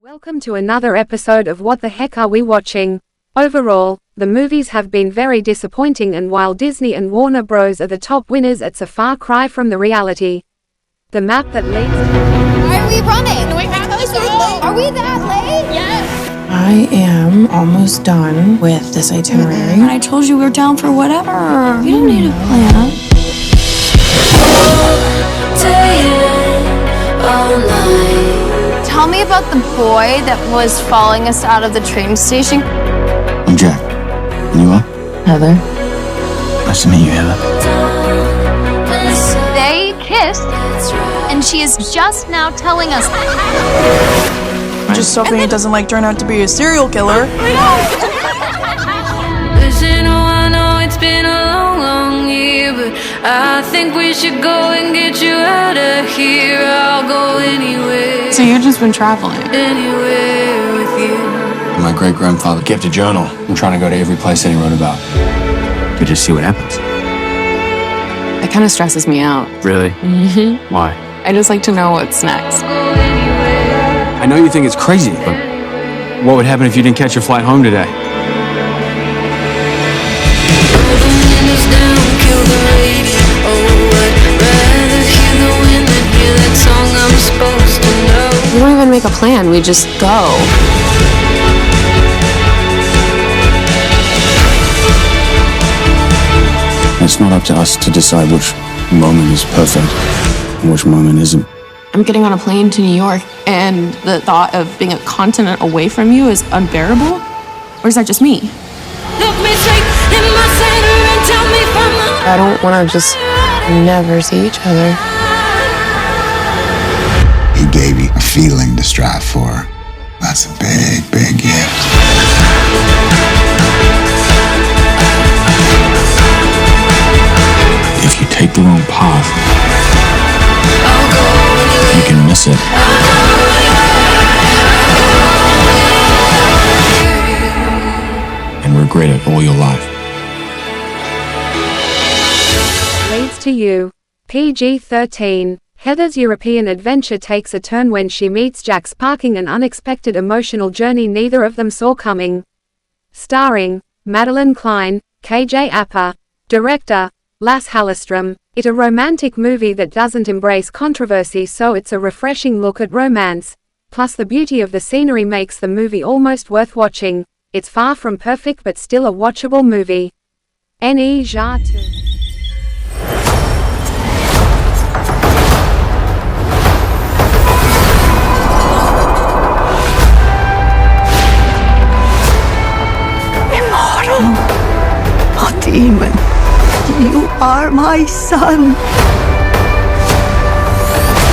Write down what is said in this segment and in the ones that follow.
Welcome to another episode of What the Heck Are We Watching? Overall, the movies have been very disappointing, and while Disney and Warner Bros. Are the top winners, it's a far cry from the reality. The map that leads to... Why are we running? We have to go. Are we that late? Yes. I am almost done with this itinerary. And I told you we were down for whatever. You don't need a plan. Tell me about the boy that was following us out of the train station. I'm Jack. And you are? Heather. Nice to meet you, Heather. They kissed, and she is just now telling us. Just hoping it doesn't turn out to be a serial killer. Listen, I know it's been a long year, but I think we should go and get you out of here. I'll go anywhere. So you've just been traveling? Anywhere with you. My great-grandfather kept a journal. I'm trying to go to every place that he wrote about. To just see what happens. It kind of stresses me out. Really? Mm-hmm. Why? I just like to know what's next. I know you think it's crazy, but what would happen if you didn't catch your flight home today? We don't even make a plan, we just go. It's not up to us to decide which moment is perfect and which moment isn't. I'm getting on a plane to New York, and the thought of being a continent away from you is unbearable? Or is that just me? Look me straight in my center and tell me from the... I don't want to just never see each other. He gave you a feeling to strive for. That's a big, big gift. If you take the wrong path, you can miss it. And regret it all your life. leads to you. PG-13. Heather's European adventure takes a turn when she meets Jack, sparking an unexpected emotional journey neither of them saw coming. Starring Madelyn, Cline, KJ Apa. Director Lasse Hallstrom. It's a romantic movie that doesn't embrace controversy, so it's a refreshing look at romance. Plus the beauty of the scenery makes the movie almost worth watching. It's far from perfect but still a watchable movie. Ne Ja Tu. A demon. You are my son.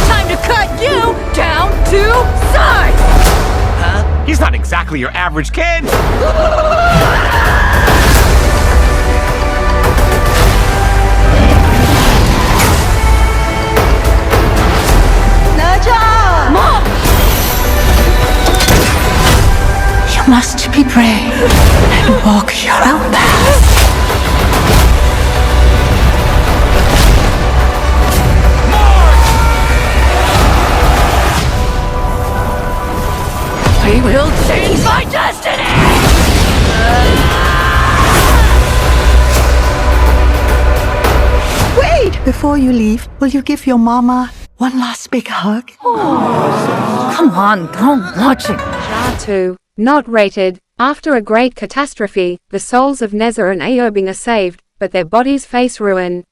Time to cut you down to size! He's not exactly your average kid. Naja! Mom! You must be brave and walk your own path. I will change my destiny! Wait! Before you leave, will you give your mama one last big hug? Come on, don't watch it. Ja Tu. Not rated. After a great catastrophe, the souls of Neza and Aubrey are saved, but their bodies face ruin.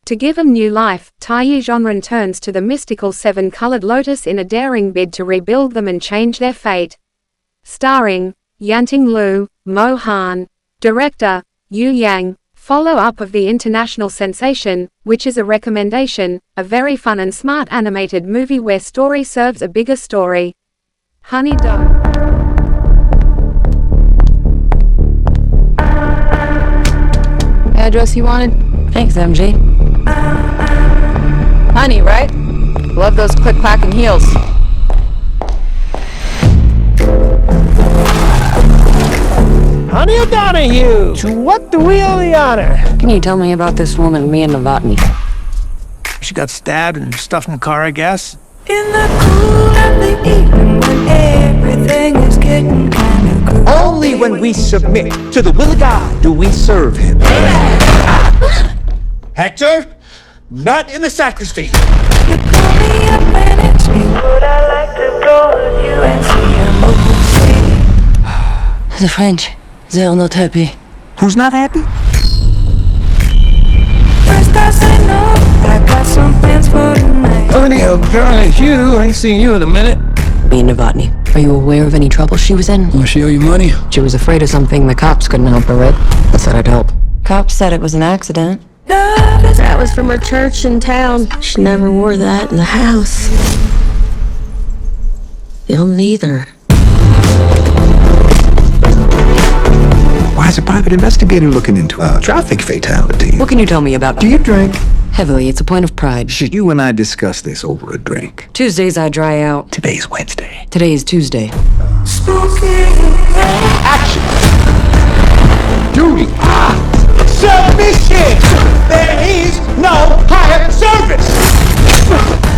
To give them new life, Tae Genre turns to the mystical seven-colored lotus in a daring bid to rebuild them and change their fate. Starring Yanting Lu, Mo Han. Director Yu Yang. Follow-up of the international sensation, which is a recommendation, a very fun and smart animated movie where story serves a bigger story. Honey Doe. Address you wanted? Thanks, MG. Honey, right? Love those click-clacking heels. Honey O'Donoghue, to what do we owe the honor? Can you tell me about this woman, Mia Novotny? She got stabbed and stuffed in the car, I guess. In the cool of the evening when everything is getting kind of cool. Only when we submit to the will of God do we serve him. Hector, not in the sacristy. You call me up and it's me. Would I like to go with you and see a movie? The French, they're not happy. Who's not happy? First I say no, I got some plans for tonight. Anyhow, apparently Hugh, I ain't seen you in a minute. Me and Novotny. Are you aware of any trouble she was in? Will she owe you money? She was afraid of something the cops couldn't help her with. I said I'd help. Cops said it was an accident. That was from her church in town. She never wore that in the house. They'll neither. Why is a private investigator looking into a traffic fatality? What can you tell me about? Do you drink? Heavily, it's a point of pride. Should you and I discuss this over a drink? Tuesdays I dry out. Today's Wednesday. Today is Tuesday. Spooky. Action! Duty! Submission! There is no higher service!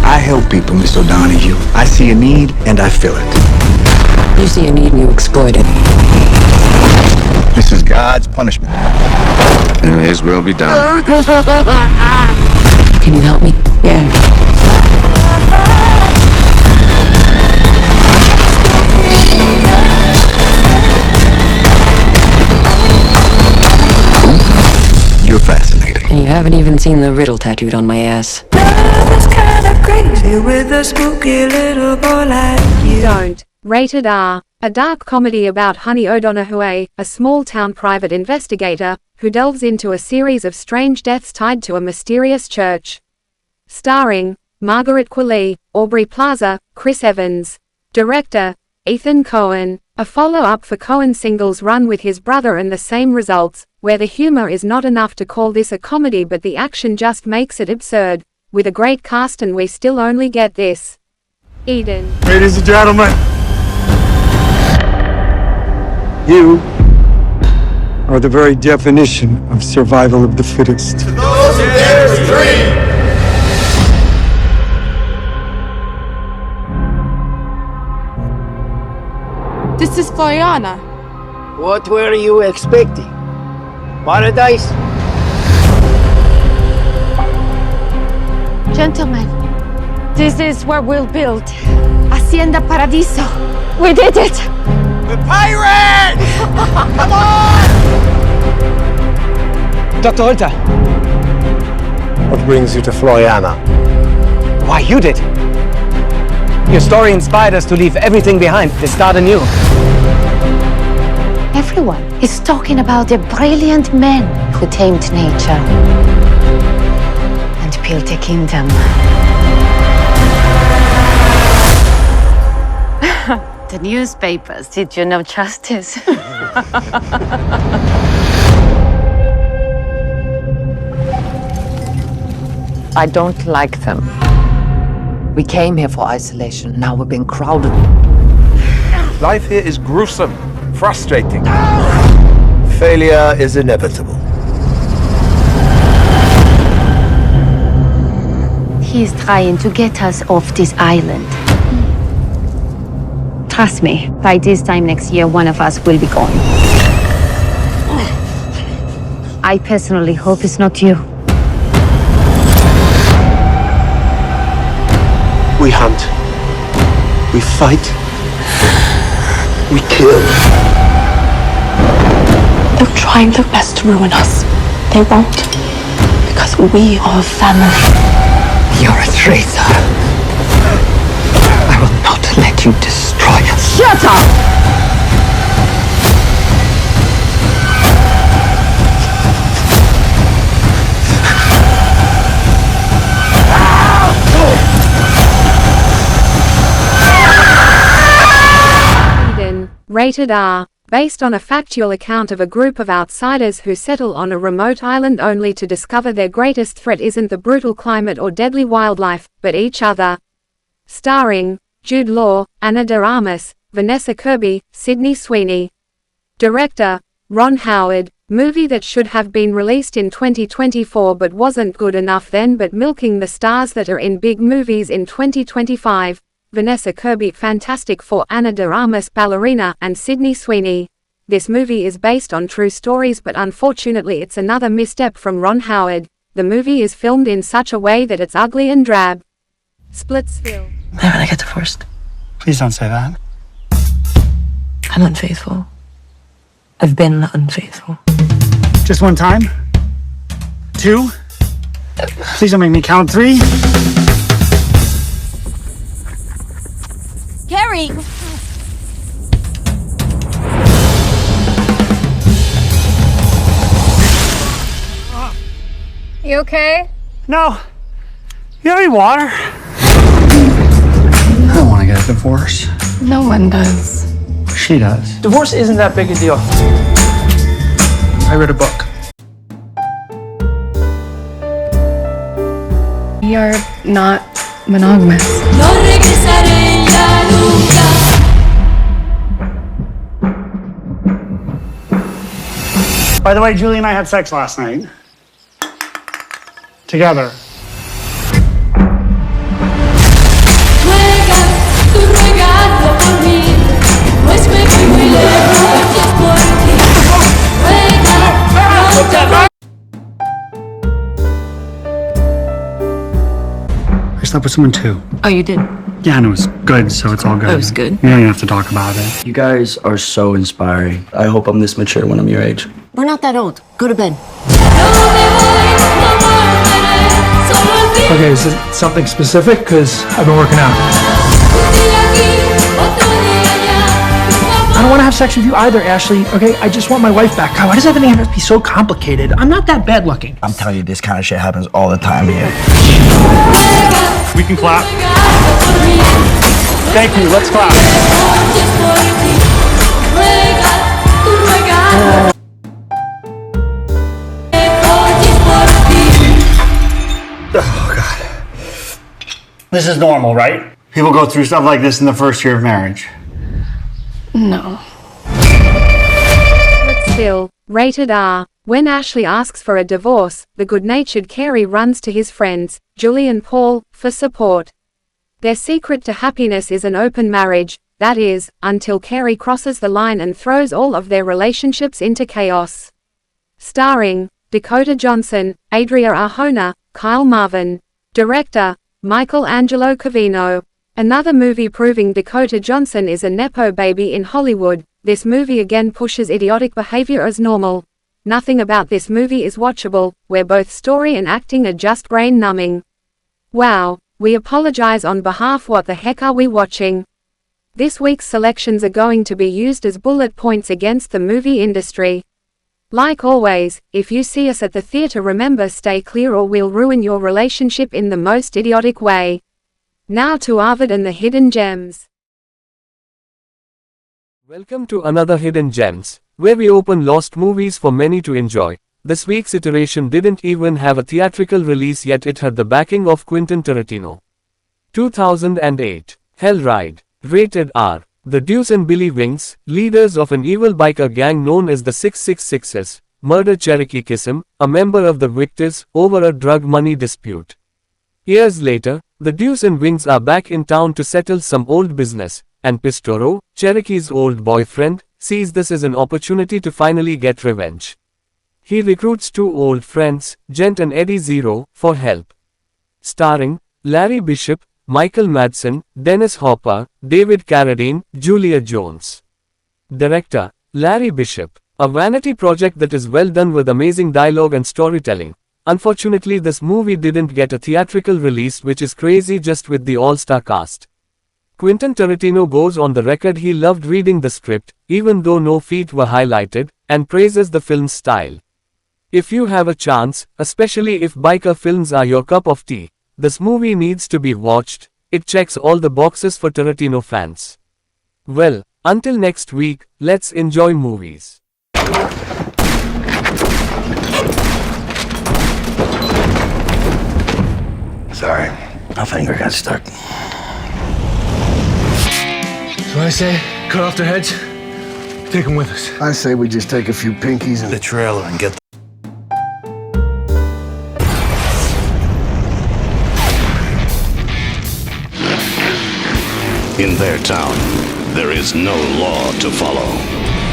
I help people, Miss O'Donoghue. I see a need and I fill it. You see a need and you exploit it. This is God's punishment. And His will be done. Can you help me? Yeah. You're fascinating. And you haven't even seen the riddle tattooed on my ass. Love is kind of crazy with a spooky little boy like you. Don't. Rated R. A dark comedy about Honey O'Donoghue, a small-town private investigator, who delves into a series of strange deaths tied to a mysterious church. Starring Margaret, Qualley, Aubrey Plaza, Chris Evans. Director Ethan Coen. A follow-up for Coen's singles run with his brother and the same results, where the humor is not enough to call this a comedy but the action just makes it absurd. With a great cast and we still only get this. Eden. Ladies and gentlemen, you are the very definition of survival of the fittest. Those who dare to dream! This is Floriana. What were you expecting? Paradise? Gentlemen, this is where we'll build Hacienda Paradiso. We did it! The pirates! Come on! Dr. Holter. What brings you to Floriana? Why, you did. Your story inspired us to leave everything behind, to start anew. Everyone is talking about the brilliant men who tamed nature and built a kingdom. The newspapers did you no justice. I don't like them. We came here for isolation. Now we're being crowded. Life here is gruesome, frustrating. Failure is inevitable. He's trying to get us off this island. Trust me, by this time next year, one of us will be gone. I personally hope it's not you. We hunt. We fight. We kill. They're trying their best to ruin us. They won't. Because we are a family. You're a traitor. I will not let you destroy us. Shut up! Rated R. Based on a factual account of a group of outsiders who settle on a remote island only to discover their greatest threat isn't the brutal climate or deadly wildlife, but each other. Starring Jude Law, Ana de Armas, Vanessa Kirby, Sweeney. Director Ron Howard. Movie that should have been released in 2024 but wasn't good enough then, but milking the stars that are in big movies in 2025. Vanessa Kirby Fantastic Four, Ana de Armas Ballerina, and Sydney Sweeney. This movie is based on true stories, but unfortunately it's another misstep from Ron Howard. The movie is filmed in such a way that it's ugly and drab. Splitsville. How did I get divorced? Please don't say that. I'm unfaithful. I've been unfaithful. Just one time? 2? Please don't make me count 3. Carrie! You okay? No. You have any water? I don't want to get a divorce. No one does. She does. Divorce isn't that big a deal. I read a book. We are not monogamous. By the way, Julie and I had sex last night. Together. I slept with someone too. Oh, you did? Yeah, and it was good, so it's all good. Oh, it was good? You don't even have to talk about it. You guys are so inspiring. I hope I'm this mature when I'm your age. We're not that old. Go to bed. Okay, is it something specific? Because I've been working out. I don't want to have sex with you either, Ashley. Okay, I just want my wife back. God, why does everything have to be so complicated? I'm not that bad looking. I'm telling you, this kind of shit happens all the time here. We can clap. Thank you, let's clap. Oh, God. This is normal, right? People go through stuff like this in the first year of marriage. No. Splitsville, rated R. When Ashley asks for a divorce, the good-natured Carey runs to his friends, Julie and Paul, for support. Their secret to happiness is an open marriage, that is, until Carey crosses the line and throws all of their relationships into chaos. Starring Dakota Johnson, Adria Arjona, Kyle Marvin. Director Angelo Covino. Another movie proving Dakota Johnson is a nepo baby in Hollywood. This movie again pushes idiotic behavior as normal. Nothing about this movie is watchable, where both story and acting are just brain-numbing. Wow, we apologize on behalf. What the heck are we watching? This week's selections are going to be used as bullet points against the movie industry. Like always, if you see us at the theater, remember, stay clear or we'll ruin your relationship in the most idiotic way. Now to Arvid and the Hidden Gems. Welcome to another Hidden Gems, where we open lost movies for many to enjoy. This week's iteration didn't even have a theatrical release, yet it had the backing of Quentin Tarantino. 2008, Hell Ride, rated R. The Deuce and Billy Winks, leaders of an evil biker gang known as the 666s, murder Cherokee Kism, a member of the Victors, over a drug money dispute. Years later, the Deuce and Winks are back in town to settle some old business, and Pistoro, Cherokee's old boyfriend, sees this as an opportunity to finally get revenge. He recruits two old friends, Gent and Eddie Zero, for help. Starring Larry Bishop, Michael Madsen, Dennis Hopper, David Carradine, Julia Jones. Director Larry Bishop. A vanity project that is well done with amazing dialogue and storytelling. Unfortunately, this movie didn't get a theatrical release, which is crazy just with the all-star cast. Quentin Tarantino goes on the record he loved reading the script, even though no feet were highlighted, and praises the film's style. If you have a chance, especially if biker films are your cup of tea, this movie needs to be watched. It checks all the boxes for Tarantino fans. Well, until next week, let's enjoy movies. Sorry, my finger got stuck. So I say, cut off their heads, Take him with us. I say we just take a few pinkies and The trailer and get In their town, there is no law to follow.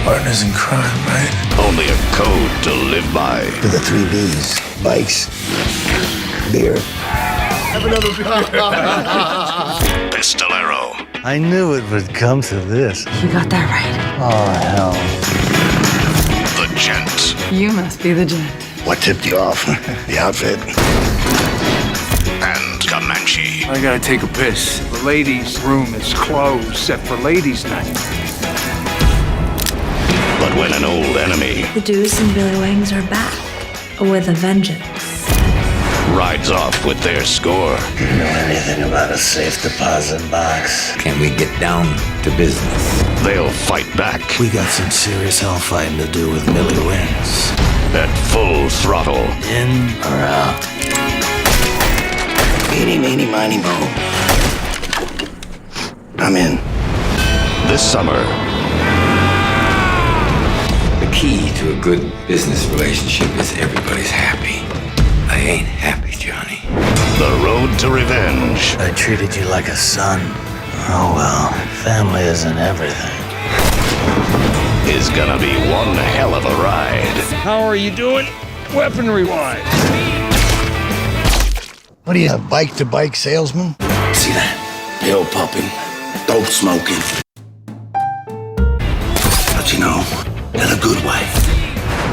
partners in crime, right? Only a code to live by. To the 3 B's. Bikes. Beer. Have another Pistolero. I knew it would come to this. You got that right. Oh, hell. The Gent. You must be the gent. What tipped you off? The outfit? And Comanche. I gotta take a piss. The ladies' room is closed, except for ladies' night. But when an old enemy The Deuce and Billy Wings are back with a vengeance. rides off with their score, You know anything about a safe deposit box? Can we get down to business? they'll fight back We got some serious hellfighting to do with Billy Wings. at full throttle. In or out? Eeny, meeny, miny, mo. I'm in. This summer, The key to a good business relationship is everybody's happy. I ain't happy, Johnny. the road to revenge I treated you like a son. Oh well, family isn't everything. is gonna be one hell of a ride. How are you doing? Weaponry-wise. What are you, a bike-to-bike salesman? See that? Pill popping, dope smoking. But you know, in a good way.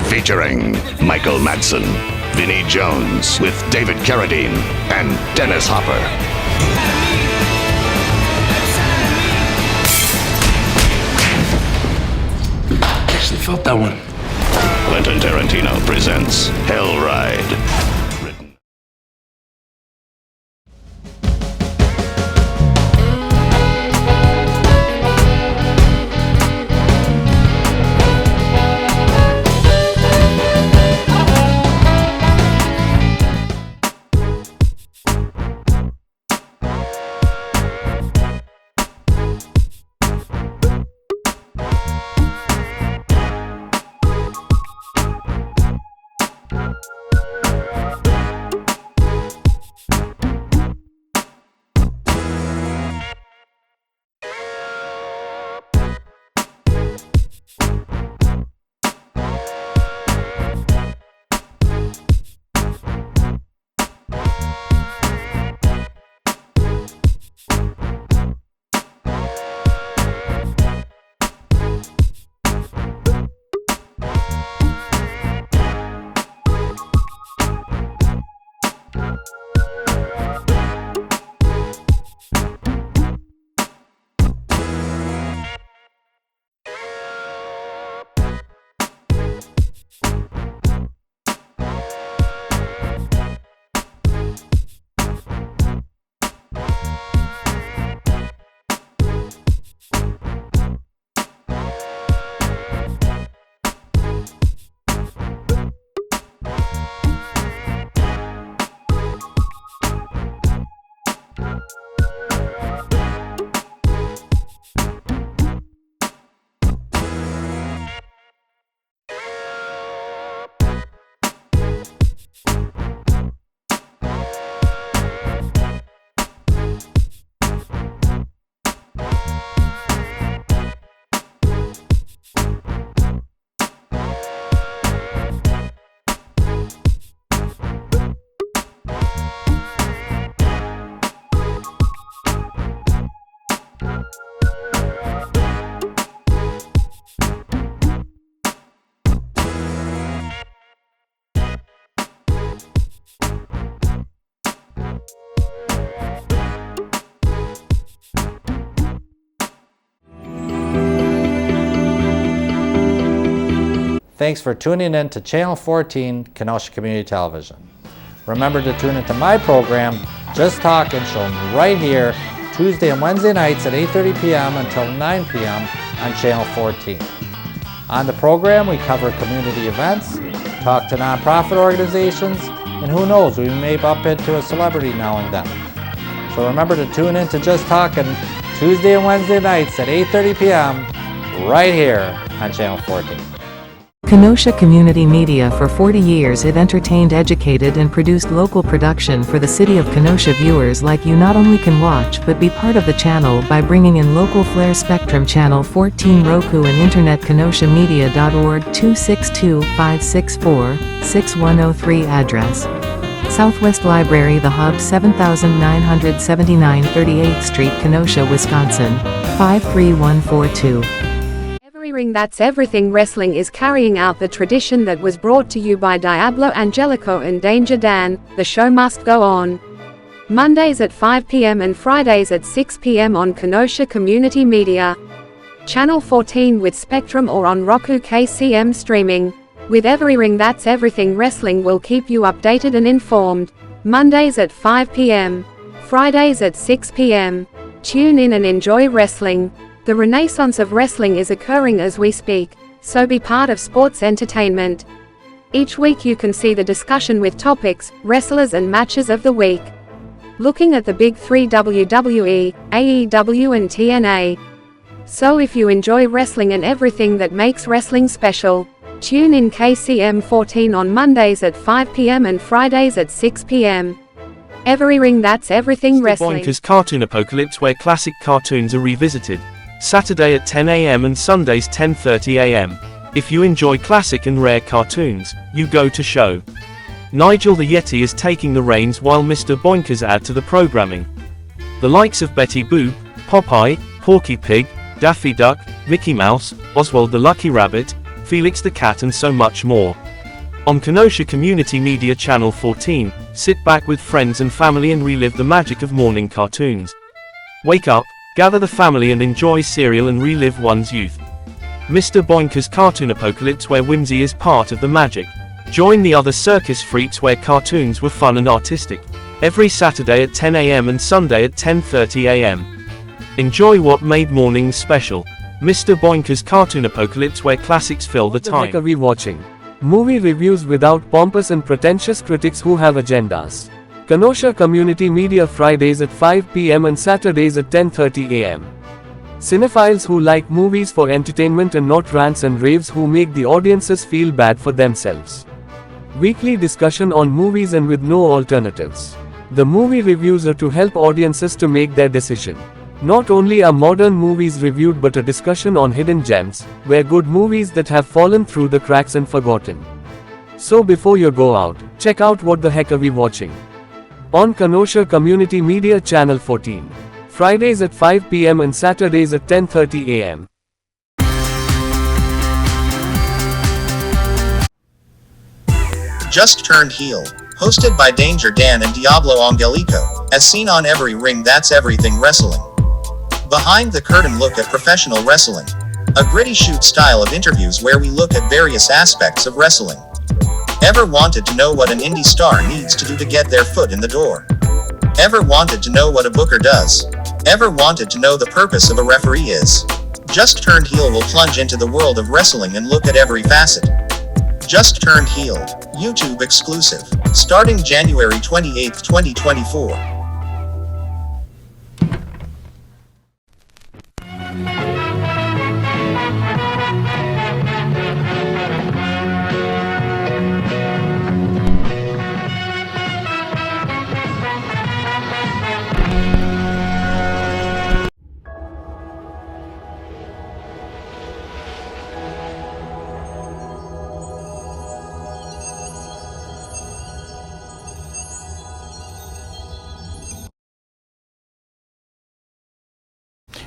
Featuring Michael Madsen, Vinnie Jones with David Carradine and Dennis Hopper. Actually felt that one. Quentin Tarantino presents Hell Ride. Thanks for tuning in to Channel 14, Kenosha Community Television. Remember to tune into my program, Just Talkin', shown right here, Tuesday and Wednesday nights at 8:30 p.m. until 9 p.m. on Channel 14. On the program, we cover community events, talk to nonprofit organizations, and who knows, we may bump into a celebrity now and then. So remember to tune in to Just Talkin' Tuesday and Wednesday nights at 8:30 p.m. right here on Channel 14. Kenosha Community Media. For 40 years it entertained, educated and produced local production for the city of Kenosha. Viewers like you not only can watch but be part of the channel by bringing in local flair. Spectrum Channel 14, Roku and Internet. KenoshaMedia.org. 262-564-6103 address. Southwest Library, The Hub, 7979 38th Street, Kenosha, Wisconsin 53142. Every ring that's everything wrestling is carrying out the tradition that was brought to you by Diablo Angelico and Danger Dan. The show must go on. Mondays at 5 p.m. and Fridays at 6 p.m. on Kenosha Community Media. Channel 14 with Spectrum or on Roku KCM streaming. With every ring that's everything wrestling will keep you updated and informed. Mondays at 5 p.m. Fridays at 6 p.m. Tune in and enjoy wrestling. The renaissance of wrestling is occurring as we speak, so be part of sports entertainment. Each week you can see the discussion with topics, wrestlers and matches of the week. Looking at the big three: WWE, AEW and TNA. So if you enjoy wrestling and everything that makes wrestling special, tune in KCM 14 on Mondays at 5 p.m. and Fridays at 6 p.m. Every ring that's everything wrestling. Boinker's Cartoon Apocalypse, where classic cartoons are revisited. Saturday at 10 a.m. and Sundays 10:30 a.m. If you enjoy classic and rare cartoons, you go to show. Nigel the Yeti is taking the reins while Mr. Boinkers add to the programming. The likes of Betty Boop, Popeye, Porky Pig, Daffy Duck, Mickey Mouse, Oswald the Lucky Rabbit, Felix the Cat and so much more. On Kenosha Community Media Channel 14, sit back with friends and family and relive the magic of morning cartoons. Wake up, gather the family and enjoy cereal and relive one's youth. Mr. Boinker's Cartoon Apocalypse, where whimsy is part of the magic. Join the other circus freaks where cartoons were fun and artistic. Every Saturday at 10 a.m. and Sunday at 10:30 a.m. Enjoy what made mornings special. Mr. Boinker's Cartoon Apocalypse, where classics fill the time. What are we watching? Movie reviews without pompous and pretentious critics who have agendas. Kenosha Community Media, Fridays at 5 p.m. and Saturdays at 10:30 a.m. Cinephiles who like movies for entertainment and not rants and raves, who make the audiences feel bad for themselves. Weekly discussion on movies and with no alternatives. The movie reviews are to help audiences to make their decision. Not only are modern movies reviewed but a discussion on hidden gems, where good movies that have fallen through the cracks and forgotten. So before you go out, check out What the Heck Are We Watching? On Kenosha Community Media Channel 14. Fridays at 5 p.m. and Saturdays at 10:30 a.m. Just Turned Heel, hosted by Danger Dan and Diablo Angelico, as seen on Every Ring That's Everything Wrestling. Behind the curtain look at professional wrestling. A gritty shoot style of interviews where we look at various aspects of wrestling. Ever wanted to know what an indie star needs to do to get their foot in the door? Ever wanted to know what a booker does? Ever wanted to know the purpose of a referee is? Just Turned Heel will plunge into the world of wrestling and look at every facet. Just Turned Heel, YouTube exclusive, starting January 28, 2024.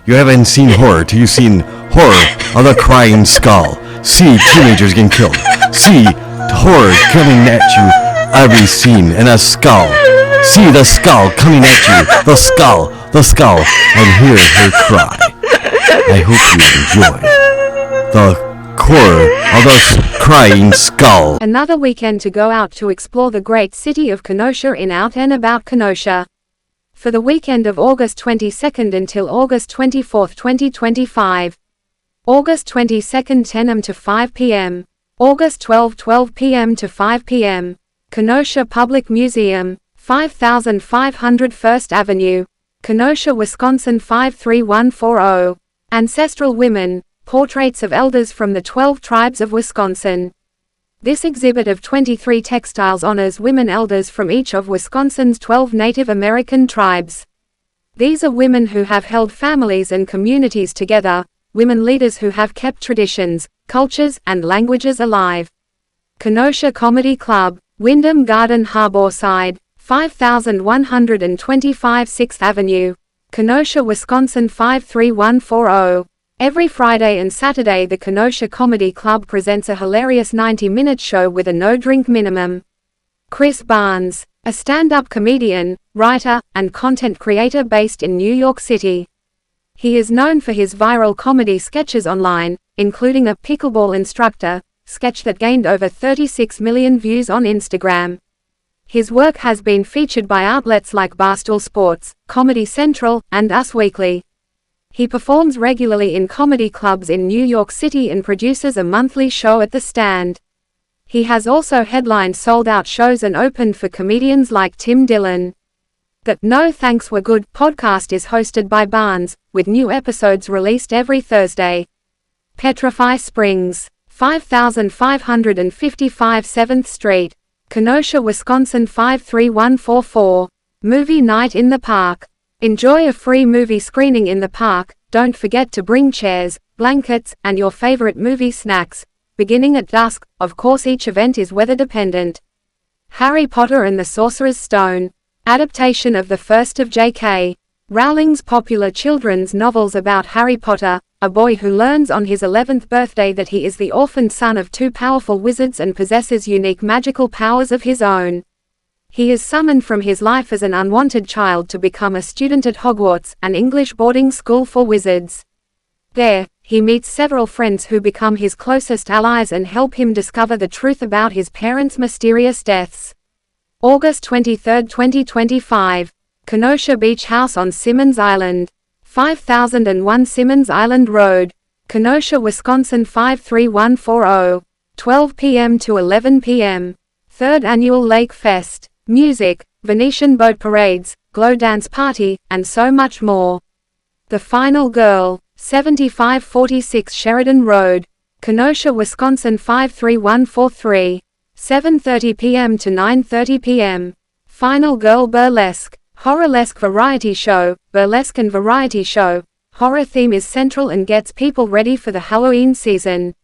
You haven't seen horror till you've seen horror of the crying skull. See teenagers getting killed. See horror coming at you every scene in a skull. See the skull coming at you. The skull, and hear her cry. I hope you enjoy the horror of the crying skull. Another weekend to go out to explore the great city of Kenosha in Out and About Kenosha. For the weekend of August 22nd until August 24th, 2025. August 22nd 10 am to 5 p.m. August 12 p.m. to 5 p.m. Kenosha Public Museum, 5500 First Avenue, Kenosha, Wisconsin 53140. Ancestral Women, portraits of elders from the 12 tribes of Wisconsin. This exhibit of 23 textiles honors women elders from each of Wisconsin's 12 Native American tribes. These are women who have held families and communities together, women leaders who have kept traditions, cultures, and languages alive. Kenosha Comedy Club, Wyndham Garden Harborside, 5125 6th Avenue, Kenosha, Wisconsin 53140. Every Friday and Saturday the Kenosha Comedy Club presents a hilarious 90-minute show with a no-drink minimum. Chris Barnes, a stand-up comedian, writer, and content creator based in New York City. He is known for his viral comedy sketches online, including a pickleball instructor sketch that gained over 36 million views on Instagram. His work has been featured by outlets like Barstool Sports, Comedy Central, and Us Weekly. He performs regularly in comedy clubs in New York City and produces a monthly show at The Stand. He has also headlined sold-out shows and opened for comedians like Tim Dillon. The No Thanks We're Good podcast is hosted by Barnes, with new episodes released every Thursday. Petrify Springs, 5555 7th Street, Kenosha, Wisconsin 53144. Movie night in the park. Enjoy a free movie screening in the park. Don't forget to bring chairs, blankets, and your favorite movie snacks. Beginning at dusk, of course each event is weather dependent. Harry Potter and the Sorcerer's Stone. Adaptation of the first of J.K. Rowling's popular children's novels about Harry Potter, a boy who learns on his 11th birthday that he is the orphaned son of two powerful wizards and possesses unique magical powers of his own. He is summoned from his life as an unwanted child to become a student at Hogwarts, an English boarding school for wizards. There, he meets several friends who become his closest allies and help him discover the truth about his parents' mysterious deaths. August 23, 2025. Kenosha Beach House on Simmons Island. 5001 Simmons Island Road, Kenosha, Wisconsin 53140. 12 p.m. to 11 p.m. 3rd Annual Lake Fest. Music, Venetian boat parades, glow dance party, and so much more. The Final Girl, 7546 Sheridan Road, Kenosha, Wisconsin 53143. 7:30 p.m. to 9:30 p.m. Final Girl Burlesque, Horrorlesque Variety Show, Burlesque and Variety Show. Horror theme is central and gets people ready for the Halloween season.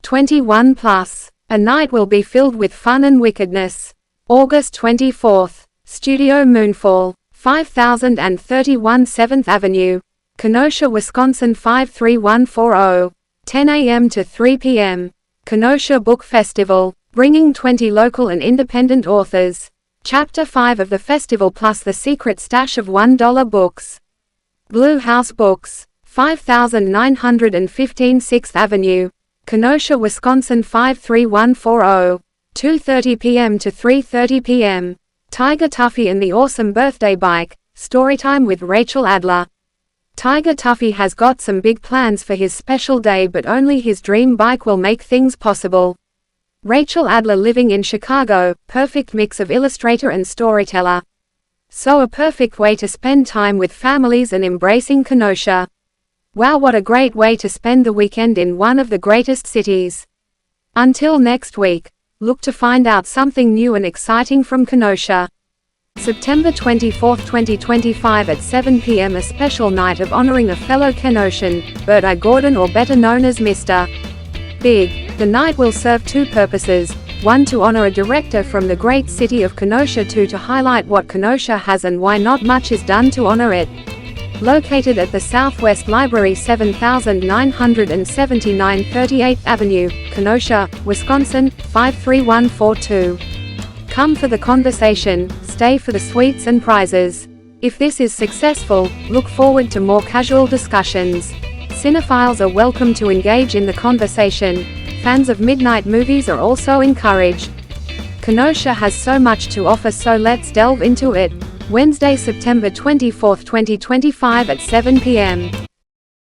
21 plus. A night will be filled with fun and wickedness. August 24th. Studio Moonfall, 5031 7th Avenue, Kenosha, Wisconsin 53140. 10 a.m. to 3 p.m. Kenosha Book Festival, bringing 20 local and independent authors. Chapter 5 of the festival plus the secret stash of $1 books. Blue House Books, 5915 6th Avenue, Kenosha, Wisconsin 53140. 2:30 p.m. to 3:30 p.m. Tiger Tuffy and the Awesome Birthday Bike, Storytime with Rachel Adler. Tiger Tuffy has got some big plans for his special day, but only his dream bike will make things possible. Rachel Adler living in Chicago, perfect mix of illustrator and storyteller. So a perfect way to spend time with families and embracing Kenosha. Wow, what a great way to spend the weekend in one of the greatest cities. Until next week, look to find out something new and exciting from Kenosha. September 24, 2025 at 7 p.m. a special night of honoring a fellow Kenosian, Bert I. Gordon, or better known as Mr. Big. The night will serve two purposes: one, to honor a director from the great city of Kenosha; two, to highlight what Kenosha has and why not much is done to honor it. Located at the Southwest Library, 7979 38th Avenue, Kenosha, Wisconsin, 53142. Come for the conversation, stay for the sweets and prizes. If this is successful, look forward to more casual discussions. Cinephiles are welcome to engage in the conversation. Fans of midnight movies are also encouraged. Kenosha has so much to offer, so let's delve into it. Wednesday, September 24, 2025 at 7 p.m.